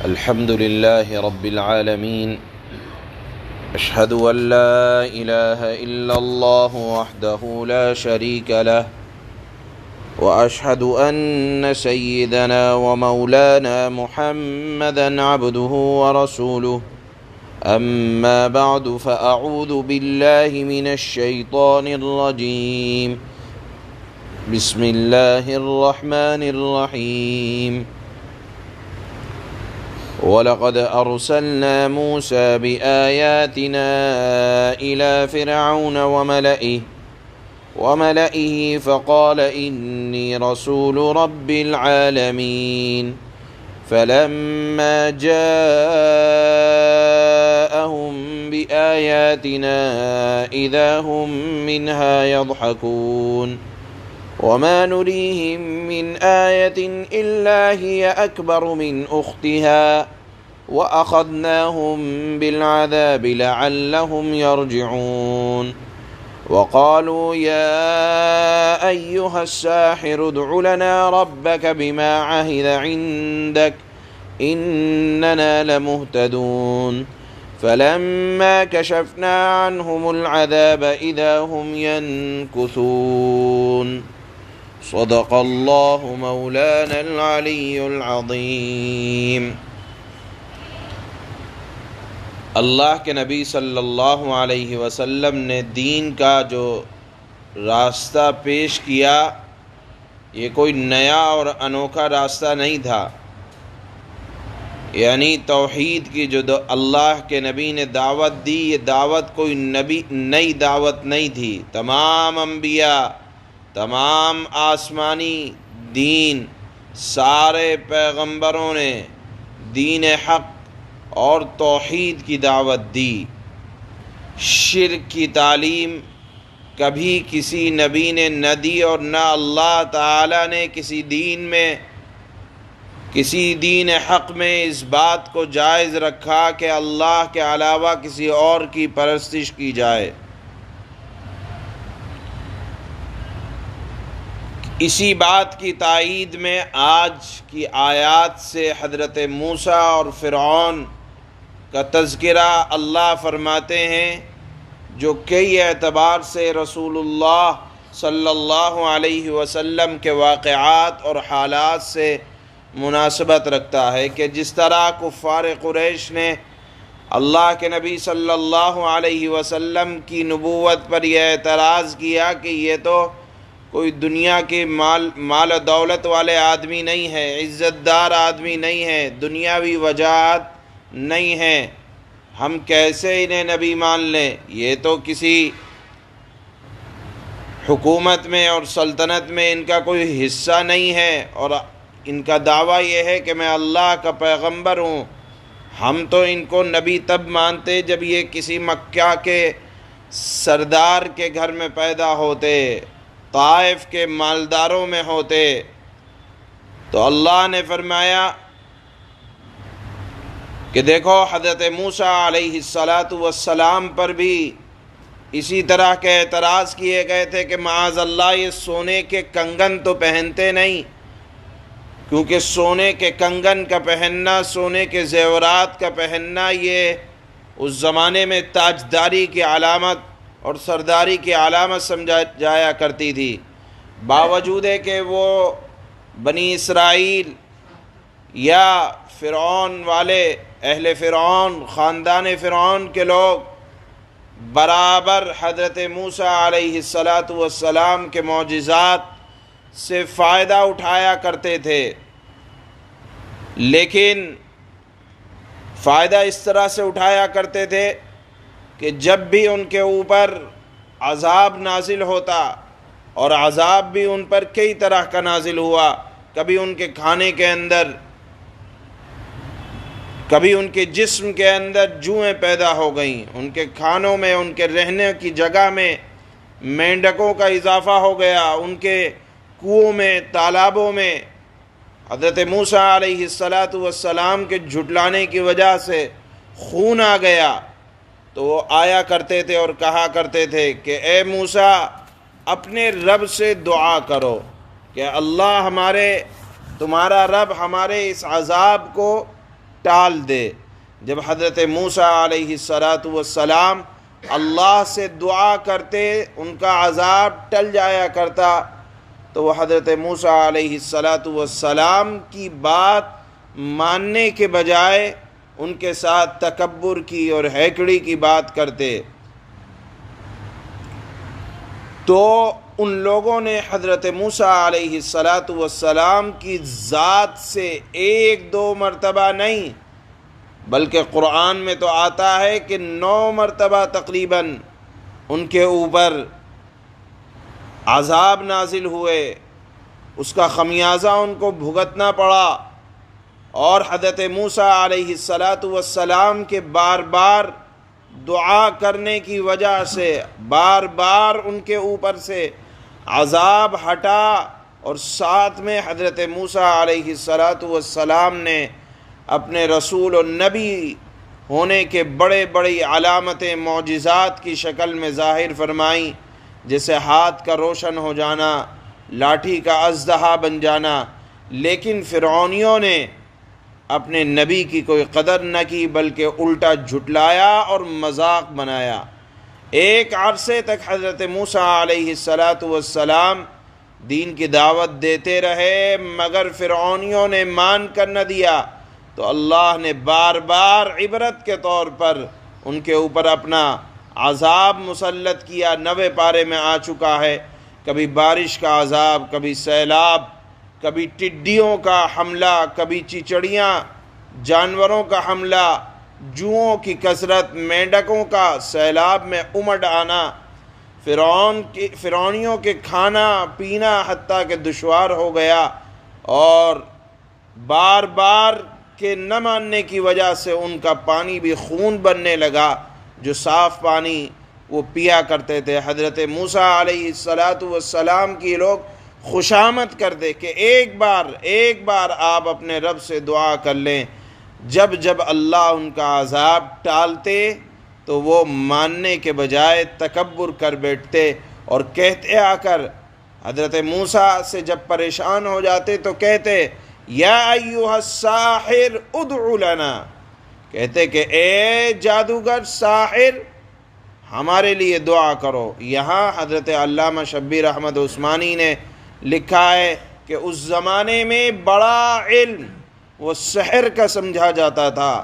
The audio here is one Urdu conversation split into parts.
الحمد لله رب العالمين. أشهد أن لا إله إلا الله وحده لا شريك له، وأشهد أن سيدنا ومولانا محمدا عبده ورسوله. أما بعد، فأعوذ بالله من الشيطان الرجيم. بسم الله الرحمن الرحيم. وَلَقَدْ أَرْسَلْنَا مُوسَى بِآيَاتِنَا إِلَى فِرْعَوْنَ وَمَلَئِهِ فَقَالَ إِنِّي رَسُولُ رَبِّ الْعَالَمِينَ. فَلَمَّا جَاءَهُم بِآيَاتِنَا إِذَا هُم مِّنْهَا يَضْحَكُونَ. وَمَا نُرِيهِم مِّنْ آيَةٍ إِلَّا هِيَ أَكْبَرُ مِنْ أُخْتِهَا وَأَخَذْنَاهُمْ بِالْعَذَابِ لَعَلَّهُمْ يَرْجِعُونَ. وَقَالُوا يَا أَيُّهَ السَّاحِرُ ادْعُ لَنَا رَبَّكَ بِمَا عَهِدَ عِندَكَ إِنَّنَا لَمُهْتَدُونَ. فَلَمَّا كَشَفْنَا عَنْهُمُ الْعَذَابَ إِذَا هُمْ يَنكُثُونَ. صدق اللہ مولانا العلی العظیم۔ اللہ کے نبی صلی اللہ علیہ وسلم نے دین کا جو راستہ پیش کیا، یہ کوئی نیا اور انوکھا راستہ نہیں تھا۔ یعنی توحید کی جو اللہ کے نبی نے دعوت دی، یہ دعوت کوئی نئی دعوت نہیں تھی۔ تمام انبیاء، تمام آسمانی دین، سارے پیغمبروں نے دین حق اور توحید کی دعوت دی۔ شرک کی تعلیم کبھی کسی نبی نے نہ دی، اور نہ اللہ تعالیٰ نے کسی دین حق میں اس بات کو جائز رکھا کہ اللہ کے علاوہ کسی اور کی پرستش کی جائے۔ اسی بات کی تائید میں آج کی آیات سے حضرت موسیٰ اور فرعون کا تذکرہ اللہ فرماتے ہیں، جو کئی اعتبار سے رسول اللہ صلی اللہ علیہ وسلم کے واقعات اور حالات سے مناسبت رکھتا ہے، کہ جس طرح کفار قریش نے اللہ کے نبی صلی اللہ علیہ وسلم کی نبوت پر یہ اعتراض کیا کہ یہ تو کوئی دنیا کے مال و دولت والے آدمی نہیں ہے، عزت دار آدمی نہیں ہے، دنیاوی وجاہت نہیں ہے، ہم کیسے انہیں نبی مان لیں؟ یہ تو کسی حکومت میں اور سلطنت میں ان کا کوئی حصہ نہیں ہے، اور ان کا دعویٰ یہ ہے کہ میں اللہ کا پیغمبر ہوں۔ ہم تو ان کو نبی تب مانتے جب یہ کسی مکہ کے سردار کے گھر میں پیدا ہوتے، طائف کے مالداروں میں ہوتے۔ تو اللہ نے فرمایا کہ دیکھو، حضرت موسیٰ علیہ السلام پر بھی اسی طرح کے اعتراض کیے گئے تھے کہ معاذ اللہ یہ سونے کے کنگن تو پہنتے نہیں، کیونکہ سونے کے کنگن کا پہننا، سونے کے زیورات کا پہننا، یہ اس زمانے میں تاجداری کی علامت اور سرداری کی علامت سمجھا جایا کرتی تھی۔ باوجود ہے کہ وہ بنی اسرائیل یا فرعون والے، اہل فرعون، خاندان فرعون کے لوگ برابر حضرت موسیٰ علیہ السلام کے معجزات سے فائدہ اٹھایا کرتے تھے، لیکن فائدہ اس طرح سے اٹھایا کرتے تھے کہ جب بھی ان کے اوپر عذاب نازل ہوتا، اور عذاب بھی ان پر کئی طرح کا نازل ہوا، کبھی ان کے کھانے کے اندر، کبھی ان کے جسم کے اندر جوئیں پیدا ہو گئیں، ان کے کھانوں میں، ان کے رہنے کی جگہ میں مینڈکوں کا اضافہ ہو گیا، ان کے کنوؤں میں، تالابوں میں حضرت موسیٰ علیہ السلام کے جھٹلانے کی وجہ سے خون آ گیا، تو وہ آیا کرتے تھے اور کہا کرتے تھے کہ اے موسیٰ، اپنے رب سے دعا کرو کہ اللہ تمہارا رب ہمارے اس عذاب کو ٹال دے۔ جب حضرت موسیٰ علیہ السلام اللہ سے دعا کرتے ان کا عذاب ٹل جایا کرتا، تو وہ حضرت موسیٰ علیہ السلام کی بات ماننے کے بجائے ان کے ساتھ تکبر کی اور ہیکڑی کی بات کرتے۔ تو ان لوگوں نے حضرت موسیٰ علیہ السلام کی ذات سے ایک دو مرتبہ نہیں بلکہ قرآن میں تو آتا ہے کہ 9 مرتبہ تقریباً ان کے اوپر عذاب نازل ہوئے، اس کا خمیازہ ان کو بھگتنا پڑا، اور حضرت موسیٰ علیہ السلام کے بار بار دعا کرنے کی وجہ سے بار بار ان کے اوپر سے عذاب ہٹا، اور ساتھ میں حضرت موسیٰ علیہ السلام نے اپنے رسول و نبی ہونے کے بڑے بڑی علامتیں معجزات کی شکل میں ظاہر فرمائیں، جیسے ہاتھ کا روشن ہو جانا، لاٹھی کا اژدہا بن جانا، لیکن فرعونیوں نے اپنے نبی کی کوئی قدر نہ کی بلکہ الٹا جھٹلایا اور مذاق بنایا۔ ایک عرصے تک حضرت موسیٰ علیہ السلام دین کی دعوت دیتے رہے، مگر فرعونیوں نے مان کر نہ دیا، تو اللہ نے بار بار عبرت کے طور پر ان کے اوپر اپنا عذاب مسلط کیا۔ 90 پارے میں آ چکا ہے، کبھی بارش کا عذاب، کبھی سیلاب، کبھی ٹڈیوں کا حملہ، کبھی چچڑیاں جانوروں کا حملہ، جوؤں کی کثرت، مینڈکوں کا سیلاب میں امڈ آنا، فرعونیوں کے کھانا پینا حتیٰ کہ دشوار ہو گیا، اور بار بار کے نہ ماننے کی وجہ سے ان کا پانی بھی خون بننے لگا، جو صاف پانی وہ پیا کرتے تھے۔ حضرت موسیٰ علیہ السلام کی لوگ خوشامد کرتے کہ ایک بار آپ اپنے رب سے دعا کر لیں۔ جب جب اللہ ان کا عذاب ٹالتے تو وہ ماننے کے بجائے تکبر کر بیٹھتے، اور کہتے آ کر حضرت موسیٰ سے جب پریشان ہو جاتے تو کہتے یا ایھا الساحر ادع لنا، کہتے کہ اے جادوگر ساحر ہمارے لیے دعا کرو۔ یہاں حضرت علامہ شبیر احمد عثمانی نے لکھا ہے کہ اس زمانے میں بڑا علم وہ سحر کا سمجھا جاتا تھا،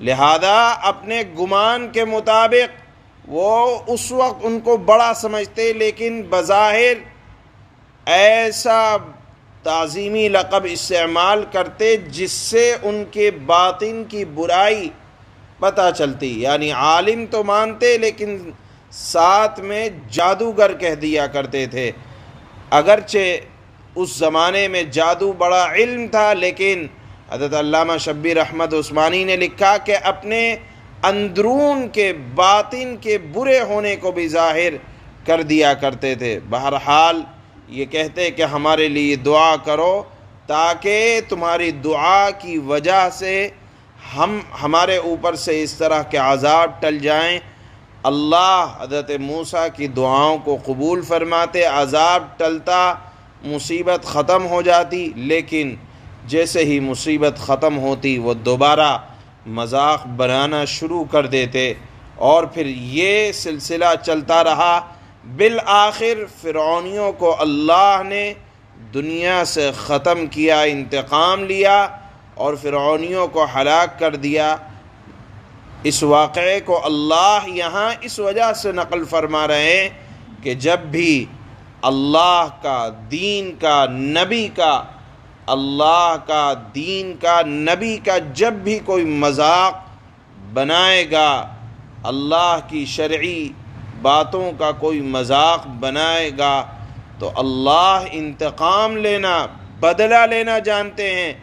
لہذا اپنے گمان کے مطابق وہ اس وقت ان کو بڑا سمجھتے، لیکن بظاہر ایسا تعظیمی لقب استعمال کرتے جس سے ان کے باطن کی برائی پتہ چلتی، یعنی عالم تو مانتے لیکن ساتھ میں جادوگر کہہ دیا کرتے تھے۔ اگرچہ اس زمانے میں جادو بڑا علم تھا، لیکن حضرت علامہ شبیر احمد عثمانی نے لکھا کہ اپنے اندرون کے باطن کے برے ہونے کو بھی ظاہر کر دیا کرتے تھے۔ بہرحال یہ کہتے کہ ہمارے لیے دعا کرو تاکہ تمہاری دعا کی وجہ سے ہمارے اوپر سے اس طرح کے عذاب ٹل جائیں۔ اللہ حضرت موسیٰ کی دعاؤں کو قبول فرماتے، عذاب ٹلتا، مصیبت ختم ہو جاتی، لیکن جیسے ہی مصیبت ختم ہوتی وہ دوبارہ مذاق بنانا شروع کر دیتے، اور پھر یہ سلسلہ چلتا رہا۔ بالآخر فرعونیوں کو اللہ نے دنیا سے ختم کیا، انتقام لیا اور فرعونیوں کو ہلاک کر دیا۔ اس واقعے کو اللہ یہاں اس وجہ سے نقل فرما رہے ہیں کہ جب بھی اللہ کا دین کا نبی کا اللہ کا دین کا نبی کا جب بھی کوئی مذاق بنائے گا، اللہ کی شرعی باتوں کا کوئی مذاق بنائے گا، تو اللہ انتقام لینا، بدلہ لینا جانتے ہیں،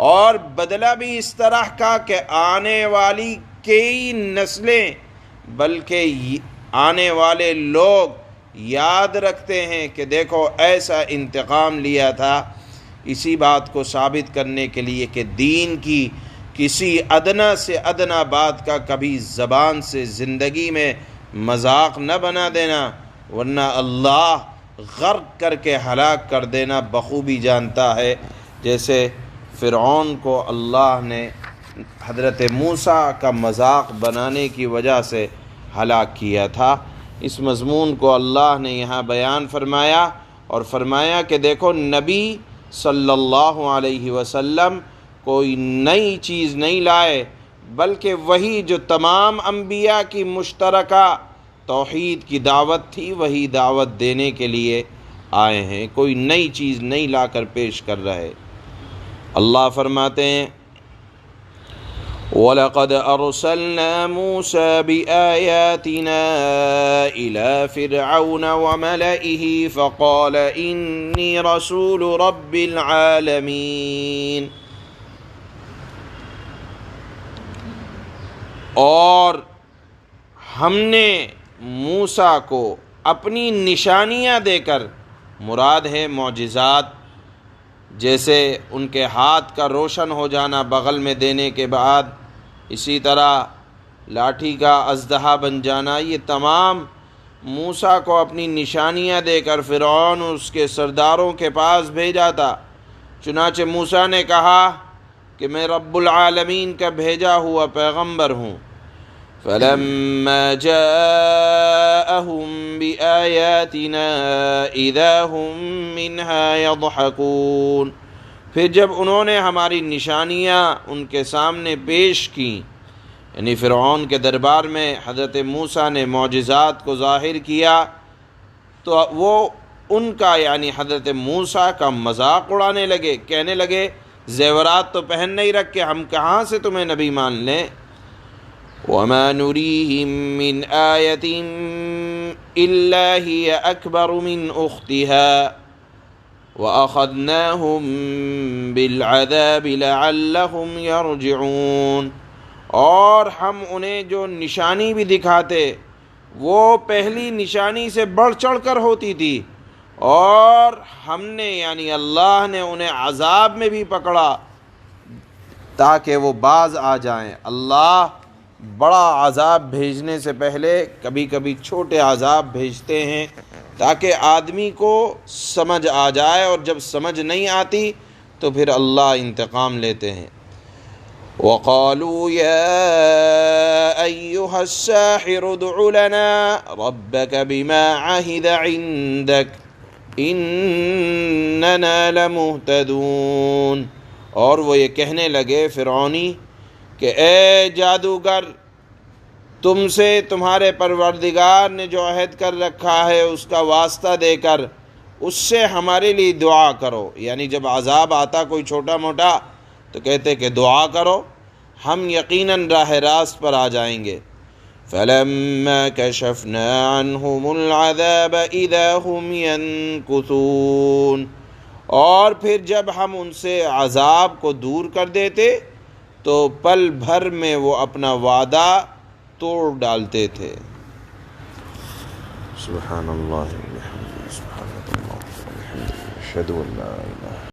اور بدلہ بھی اس طرح کا کہ آنے والی کئی نسلیں بلکہ آنے والے لوگ یاد رکھتے ہیں کہ دیکھو ایسا انتقام لیا تھا۔ اسی بات کو ثابت کرنے کے لیے کہ دین کی کسی ادنا سے ادنا بات کا کبھی زبان سے زندگی میں مذاق نہ بنا دینا، ورنہ اللہ غرق کر کے ہلاک کر دینا بخوبی جانتا ہے، جیسے فرعون کو اللہ نے حضرت موسیٰ کا مذاق بنانے کی وجہ سے ہلاک کیا تھا۔ اس مضمون کو اللہ نے یہاں بیان فرمایا اور فرمایا کہ دیکھو نبی صلی اللہ علیہ وسلم کوئی نئی چیز نہیں لائے، بلکہ وہی جو تمام انبیاء کی مشترکہ توحید کی دعوت تھی وہی دعوت دینے کے لیے آئے ہیں، کوئی نئی چیز نہیں لا کر پیش کر رہے۔ اللہ فرماتے ہیں وَلَقَدْ أَرْسَلْنَا مُوسَى بِآيَاتِنَا إِلَى فِرْعَوْنَ وَمَلَئِهِ فَقَالَ إِنِّي رَسُولُ رَبِّ الْعَالَمِينَ۔ اور ہم نے موسیٰ کو اپنی نشانیاں دے کر، مراد ہے معجزات، جیسے ان کے ہاتھ کا روشن ہو جانا بغل میں دینے کے بعد، اسی طرح لاٹھی کا اژدہا بن جانا، یہ تمام موسیٰ کو اپنی نشانیاں دے کر فرعون اس کے سرداروں کے پاس بھیجا تھا۔ چنانچہ موسیٰ نے کہا کہ میں رب العالمین کا بھیجا ہوا پیغمبر ہوں۔ فَلَمَّا جَاءَهُم بِآيَاتِنَا إِذَا هُم مِّنْهَا يَضْحَكُونَ، پھر جب انہوں نے ہماری نشانیاں ان کے سامنے پیش کیں، یعنی فرعون کے دربار میں حضرت موسیٰ نے معجزات کو ظاہر کیا، تو وہ ان کا یعنی حضرت موسیٰ کا مذاق اڑانے لگے، کہنے لگے زیورات تو پہن نہیں رکھے، ہم کہاں سے تمہیں نبی مان لیں۔ وَمَا نُرِيهِم مِّنْ آيَةٍ إِلَّا هِيَ أَكْبَرُ مِنْ أُخْتِهَا وَأَخَذْنَاهُم بِالْعَذَابِ لَعَلَّهُمْ يَرْجِعُونَ، اور ہم انہیں جو نشانی بھی دکھاتے وہ پہلی نشانی سے بڑھ چڑھ کر ہوتی تھی، اور ہم نے یعنی اللہ نے انہیں عذاب میں بھی پکڑا تاکہ وہ باز آ جائیں۔ اللہ بڑا عذاب بھیجنے سے پہلے کبھی کبھی چھوٹے عذاب بھیجتے ہیں تاکہ آدمی کو سمجھ آ جائے، اور جب سمجھ نہیں آتی تو پھر اللہ انتقام لیتے ہیں۔ وَقَالُوا يَا أَيُّهَا السَّاحِرُ ادْعُ لَنَا رَبَّكَ بِمَا عَهِدَ عِندَكَ إِنَّنَا لَمُهْتَدُونَ، اور وہ یہ کہنے لگے فرعونی کہ اے جادوگر، تم سے تمہارے پروردگار نے جو عہد کر رکھا ہے اس کا واسطہ دے کر اس سے ہمارے لیے دعا کرو، یعنی جب عذاب آتا کوئی چھوٹا موٹا تو کہتے کہ دعا کرو، ہم یقیناً راہ راست پر آ جائیں گے۔ فَلَمَّا كَشَفْنَا عَنْهُمُ الْعَذَابَ إِذَا هُمْ يَنكُثُونَ، اور پھر جب ہم ان سے عذاب کو دور کر دیتے تو پل بھر میں وہ اپنا وعدہ توڑ ڈالتے تھے۔ سبحان اللہ و بحمدہ، سبحانک اللہم و بحمدک، اشہد ان لا الہ